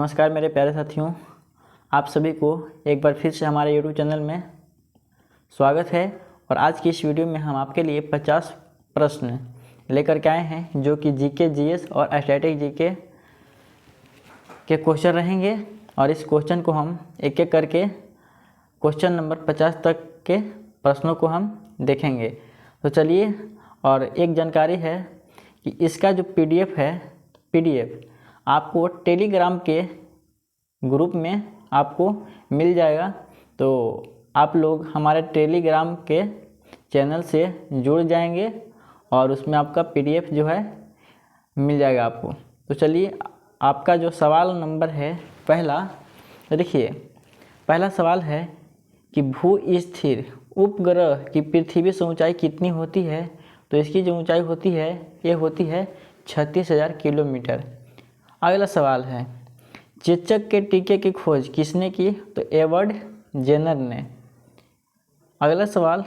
नमस्कार मेरे प्यारे साथियों, आप सभी को एक बार फिर से हमारे YouTube चैनल में स्वागत है। और आज की इस वीडियो में हम आपके लिए 50 प्रश्न लेकर के आए हैं जो कि जीके, जीएस और स्टैटिक जीके के क्वेश्चन रहेंगे। और इस क्वेश्चन को हम एक एक करके क्वेश्चन नंबर 50 तक के प्रश्नों को हम देखेंगे। तो चलिए, और एक जानकारी है कि इसका जो पीडीएफ आपको टेलीग्राम के ग्रुप में आपको मिल जाएगा। तो आप लोग हमारे टेलीग्राम के चैनल से जुड़ जाएंगे और उसमें आपका पीडीएफ जो है मिल जाएगा आपको। तो चलिए, आपका जो सवाल नंबर है पहला, देखिए पहला सवाल है कि भू स्थिर उपग्रह की पृथ्वी से ऊंचाई कितनी होती है। तो इसकी जो ऊंचाई होती है ये होती है 36,000 किलोमीटर। अगला सवाल है, चेचक के टीके की खोज किसने की। तो एडवर्ड जेनर ने। अगला सवाल,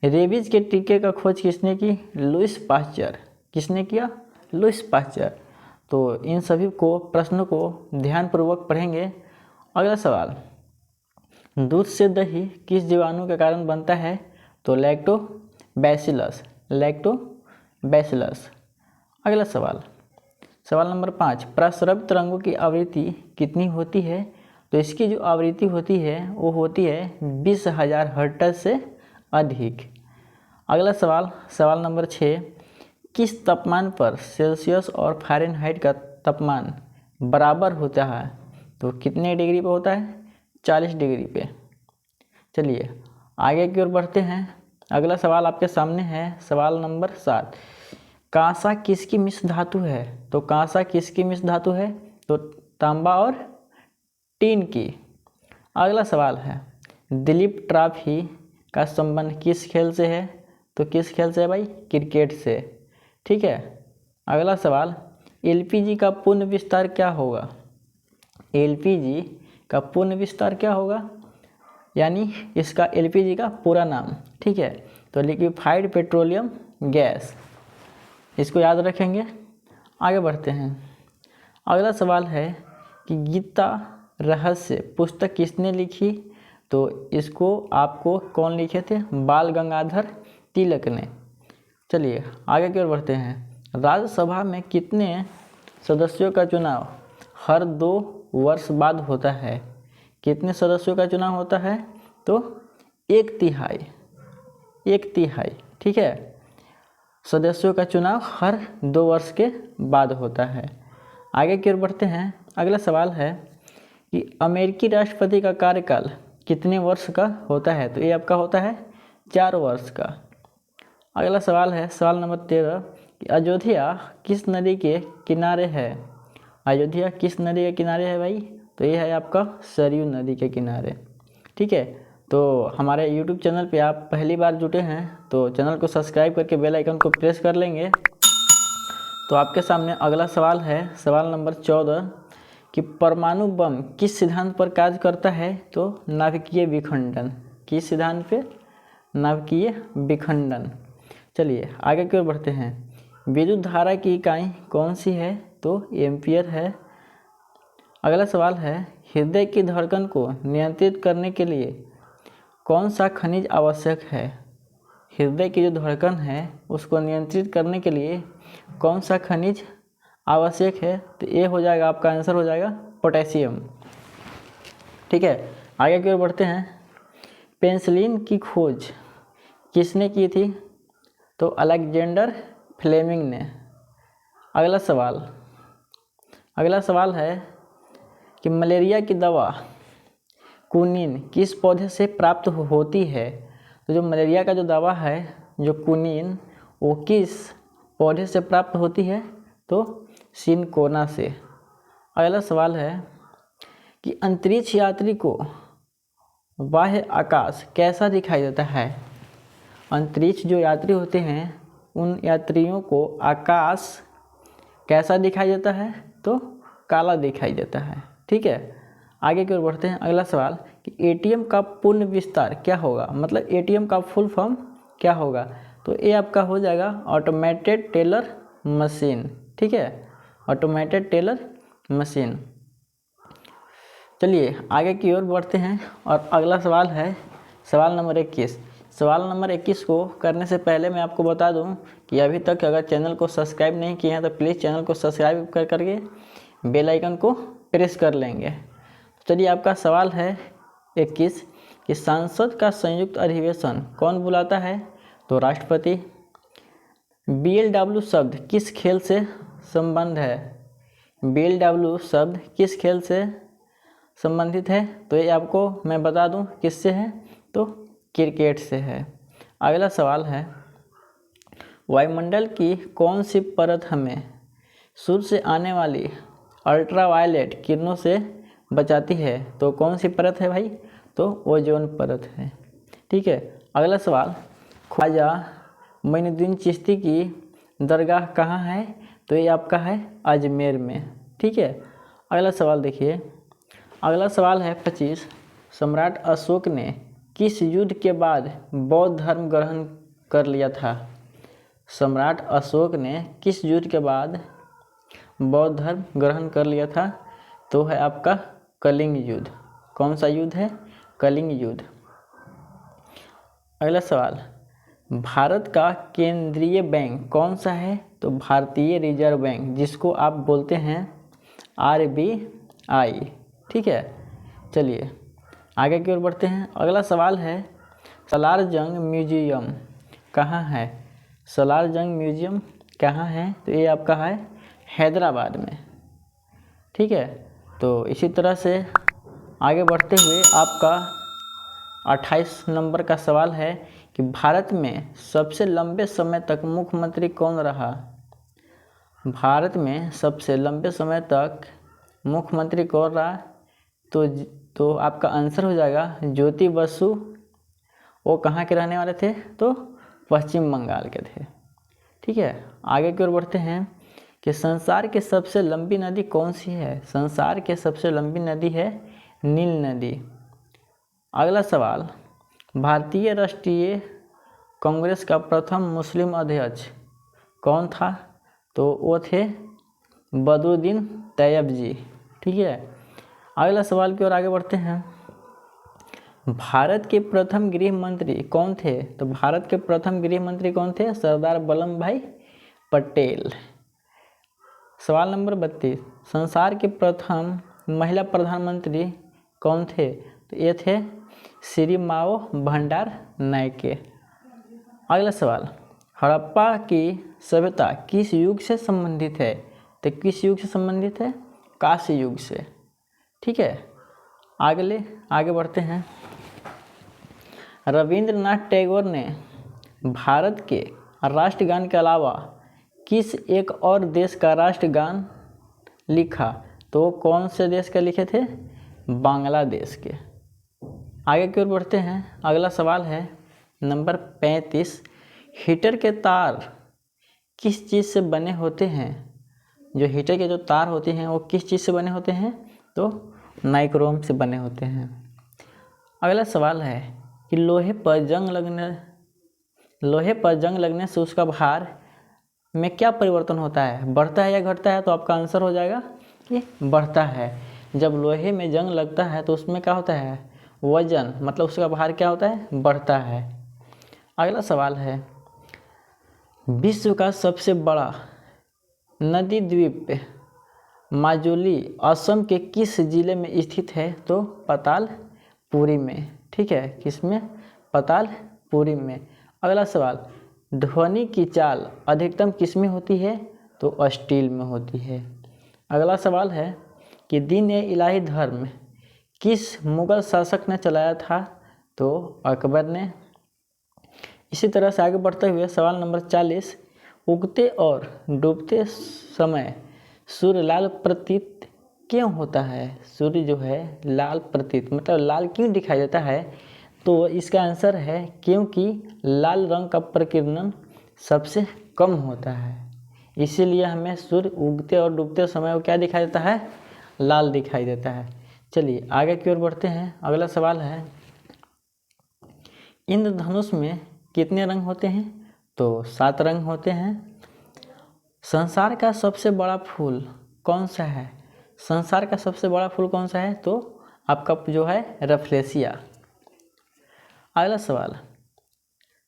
रेबीज के टीके का खोज किसने की। Lewis pasture. किसने किया? Lewis pasture. तो इन सभी प्रश्नों को ध्यानपूर्वक पढ़ेंगे। अगला सवाल, दूध से दही किस जीवाणु के कारण बनता है। तो लैक्टोबैसिलस। अगला सवाल नंबर 5, प्रस्रव तरंगों की आवृत्ति कितनी होती है। तो इसकी जो आवृत्ति होती है वो होती है 20,000 हर्ट्ज से अधिक। अगला सवाल नंबर 6, किस तापमान पर सेल्सियस और फ़ारेनहाइट का तापमान बराबर होता है। तो कितने डिग्री पे होता है? 40 डिग्री पे। चलिए आगे की ओर बढ़ते हैं। अगला सवाल आपके सामने है, सवाल नंबर 7, कांसा किसकी मिश्र धातु है। तो कांसा किसकी मिश्र धातु है। तो तांबा और टीन की। अगला सवाल है, दिलीप ट्रॉफी का संबंध किस खेल से है। तो किस खेल से है भाई? क्रिकेट से। ठीक है। अगला सवाल, एलपीजी का पूर्ण विस्तार क्या होगा। एलपीजी का पूर्ण विस्तार क्या होगा, यानी इसका एलपीजी का पूरा नाम। ठीक है, तो लिक्विफाइड पेट्रोलियम गैस, इसको याद रखेंगे। आगे बढ़ते हैं। अगला सवाल है कि गीता रहस्य पुस्तक किसने लिखी। तो इसको आपको कौन लिखे थे? बाल गंगाधर तिलक ने। चलिए आगे की ओर बढ़ते हैं। राज्यसभा में कितने सदस्यों का चुनाव हर 2 वर्ष बाद होता है। कितने सदस्यों का चुनाव होता है। तो 1/3। ठीक है, सदस्यों का चुनाव हर 2 वर्ष के बाद होता है। आगे की ओर बढ़ते हैं। अगला सवाल है कि अमेरिकी राष्ट्रपति का कार्यकाल कितने वर्ष का होता है। तो ये आपका होता है 4 वर्ष का। अगला सवाल है, सवाल नंबर 13, कि अयोध्या किस नदी के किनारे है। अयोध्या किस नदी के किनारे है भाई। तो ये है आपका सरयू नदी के किनारे। ठीक है, तो हमारे YouTube चैनल पे आप पहली बार जुटे हैं तो चैनल को सब्सक्राइब करके बेल आइकन को प्रेस कर लेंगे। तो आपके सामने अगला सवाल है, सवाल नंबर 14, कि परमाणु बम किस सिद्धांत पर कार्य करता है। तो नाभिकीय विखंडन। किस सिद्धांत पे? नाभिकीय विखंडन। चलिए आगे की ओर बढ़ते हैं। विद्युत धारा की इकाई कौन सी है। तो एम्पियर है। अगला सवाल है, हृदय की धड़कन को नियंत्रित करने के लिए कौन सा खनिज आवश्यक है। हृदय की जो धड़कन है उसको नियंत्रित करने के लिए कौन सा खनिज आवश्यक है। तो ये हो जाएगा, आपका आंसर हो जाएगा पोटेशियम। ठीक है, आगे की ओर बढ़ते हैं। पेनिसिलिन की खोज किसने की थी। तो अलेक्जेंडर फ्लेमिंग ने। अगला सवाल है कि मलेरिया की दवा कुनिन किस पौधे से प्राप्त होती है। तो जो मलेरिया का जो दवा है, जो कुनिन, वो किस पौधे से प्राप्त होती है। तो सिनकोना से। अगला सवाल है कि अंतरिक्ष यात्री को बाह्य आकाश कैसा दिखाई देता है। अंतरिक्ष जो यात्री होते हैं उन यात्रियों को आकाश कैसा दिखाई देता है। तो काला दिखाई देता है। ठीक है, आगे की ओर बढ़ते हैं। अगला सवाल कि एटीएम का पूर्ण विस्तार क्या होगा, मतलब एटीएम का फुल फॉर्म क्या होगा। तो ये आपका हो जाएगा ऑटोमेटेड टेलर मशीन। ठीक है, ऑटोमेटेड टेलर मशीन। चलिए आगे की ओर बढ़ते हैं और अगला सवाल है सवाल नंबर 21। सवाल नंबर 21 को करने से पहले मैं आपको बता दूं कि अभी तक अगर चैनल को सब्सक्राइब नहीं किए हैं तो प्लीज़ चैनल को सब्सक्राइब कर करके बेल आइकन को प्रेस कर लेंगे। चलिए आपका सवाल है 21 कि संसद का संयुक्त अधिवेशन कौन बुलाता है? तो राष्ट्रपति। BLW शब्द किस खेल से संबंध है? BLW शब्द किस खेल से संबंधित है? तो ये आपको मैं बता दूं किससे है, तो क्रिकेट से है। अगला सवाल है वायुमंडल की कौन सी परत हमें सूर्य से आने वाली अल्ट्रावायलेट किरणों से बचाती है? तो कौन सी परत है भाई? तो ओजोन परत है। ठीक है। अगला सवाल ख्वाजा मोइनुद्दीन चिश्ती की दरगाह कहाँ है? तो ये आपका है अजमेर में। ठीक है। अगला सवाल देखिए, अगला सवाल है 25। सम्राट अशोक ने किस युद्ध के बाद बौद्ध धर्म ग्रहण कर लिया था? सम्राट अशोक ने किस युद्ध के बाद बौद्ध धर्म ग्रहण कर लिया था? तो है आपका कलिंग युद्ध। कौन सा युद्ध है? कलिंग युद्ध। अगला सवाल, भारत का केंद्रीय बैंक कौन सा है? तो भारतीय रिजर्व बैंक, जिसको आप बोलते हैं RBI। ठीक है। चलिए आगे की ओर बढ़ते हैं। अगला सवाल है सालार जंग म्यूजियम कहाँ है? सालार जंग म्यूजियम कहाँ है? तो ये आपका है हैदराबाद में। ठीक है। तो इसी तरह से आगे बढ़ते हुए आपका 28 नंबर का सवाल है कि भारत में सबसे लंबे समय तक मुख्यमंत्री कौन रहा? भारत में सबसे लंबे समय तक मुख्यमंत्री कौन रहा? तो आपका आंसर हो जाएगा ज्योति बसु। वो कहाँ के रहने वाले थे? तो पश्चिम बंगाल के थे। ठीक है। आगे की ओर बढ़ते हैं कि संसार की सबसे लंबी नदी कौन सी है? संसार की सबसे लंबी नदी है नील नदी। अगला सवाल, भारतीय राष्ट्रीय कांग्रेस का प्रथम मुस्लिम अध्यक्ष कौन था? तो वो थे बदरुद्दीन तैयब जी। ठीक है। अगला सवाल की ओर आगे बढ़ते हैं। भारत के प्रथम गृह मंत्री कौन थे? तो भारत के प्रथम गृह मंत्री कौन थे? सरदार वल्लभ भाई पटेल। सवाल नंबर 32, संसार के प्रथम महिला प्रधानमंत्री कौन थे? तो ये थे श्री माओ भंडार नायके। अगला सवाल, हड़प्पा की सभ्यता किस युग से संबंधित है? तो किस युग से संबंधित है? कांस्य युग से। ठीक है। आगे बढ़ते हैं। रविंद्रनाथ टैगोर ने भारत के राष्ट्रगान के अलावा किस एक और देश का राष्ट्रगान लिखा? तो कौन से देश का लिखे थे? बांग्लादेश के। आगे की ओर बढ़ते हैं। अगला सवाल है नंबर 35, हीटर के तार किस चीज़ से बने होते हैं? जो हीटर के जो तार होते हैं वो किस चीज़ से बने होते हैं? तो नाइक्रोम से बने होते हैं। अगला सवाल है कि लोहे पर जंग लगने से उसका भार में क्या परिवर्तन होता है? बढ़ता है या घटता है? तो आपका आंसर हो जाएगा कि बढ़ता है। जब लोहे में जंग लगता है तो उसमें क्या होता है? वजन, मतलब उसका भार क्या होता है? बढ़ता है। अगला सवाल है विश्व का सबसे बड़ा नदी द्वीप माजुली असम के किस जिले में स्थित है? तो पातालपुरी में। ठीक है। किसमें? पातालपुरी में। अगला सवाल, ध्वनि की चाल अधिकतम किसमें होती है? तो स्टील में होती है। अगला सवाल है कि दीन-ए-इलाही धर्म किस मुगल शासक ने चलाया था? तो अकबर ने। इसी तरह से आगे बढ़ते हुए सवाल नंबर 40, उगते और डूबते समय सूर्य लाल प्रतीत क्यों होता है? सूर्य जो है लाल प्रतीत, मतलब लाल क्यों दिखाई देता है? तो इसका आंसर है क्योंकि लाल रंग का प्रकीर्णन सबसे कम होता है, इसीलिए हमें सूर्य उगते और डूबते समय वो क्या दिखाई देता है? लाल दिखाई देता है। चलिए आगे की ओर बढ़ते हैं। अगला सवाल है इंद्रधनुष में कितने रंग होते हैं? तो 7 रंग होते हैं। संसार का सबसे बड़ा फूल कौन सा है? संसार का सबसे बड़ा फूल कौन सा है? तो आपका जो है रफलेसिया। अगला सवाल,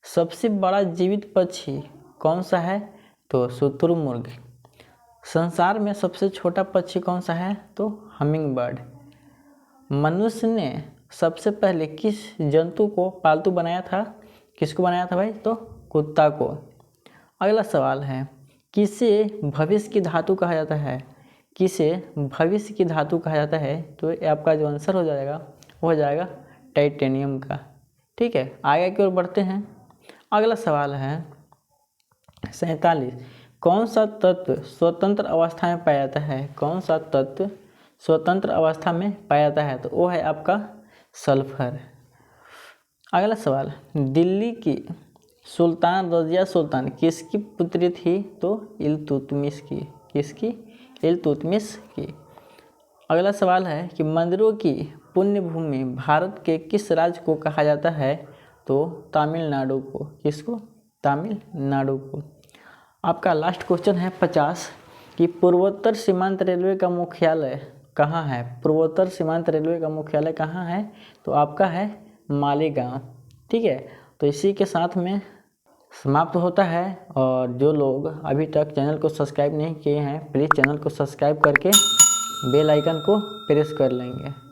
सबसे बड़ा जीवित पक्षी कौन सा है? तो शुतुरमुर्ग। संसार में सबसे छोटा पक्षी कौन सा है? तो हमिंग बर्ड। मनुष्य ने सबसे पहले किस जंतु को पालतू बनाया था? किसको बनाया था भाई? तो कुत्ता को। अगला सवाल है, किसे भविष्य की धातु कहा जाता है? किसे भविष्य की धातु कहा जाता है? तो ये आपका जो आंसर हो जाएगा वो हो जाएगा टाइटेनियम का। ठीक है, आगे की ओर बढ़ते हैं। अगला सवाल है 47, कौन सा तत्व स्वतंत्र अवस्था में पाया जाता है? कौन सा तत्व स्वतंत्र अवस्था में पाया जाता है? तो वो है आपका सल्फर। अगला सवाल, दिल्ली की सुल्तान रजिया सुल्तान किसकी पुत्री थी? तो इल्तुतमिश की। किसकी? इल्तुतमिश की। अगला सवाल है कि मंदिरों की पुण्य भूमि भारत के किस राज्य को कहा जाता है? तो तमिलनाडु को। किसको? तमिलनाडु को। आपका लास्ट क्वेश्चन है 50 कि पूर्वोत्तर सीमांत रेलवे का मुख्यालय कहाँ है? पूर्वोत्तर सीमांत रेलवे का मुख्यालय कहाँ है? तो आपका है मालेगांव। ठीक है, तो इसी के साथ में समाप्त होता है। और जो लोग अभी तक चैनल को सब्सक्राइब नहीं किए हैं, प्लीज़ चैनल को सब्सक्राइब करके बेल आइकन को प्रेस कर लेंगे।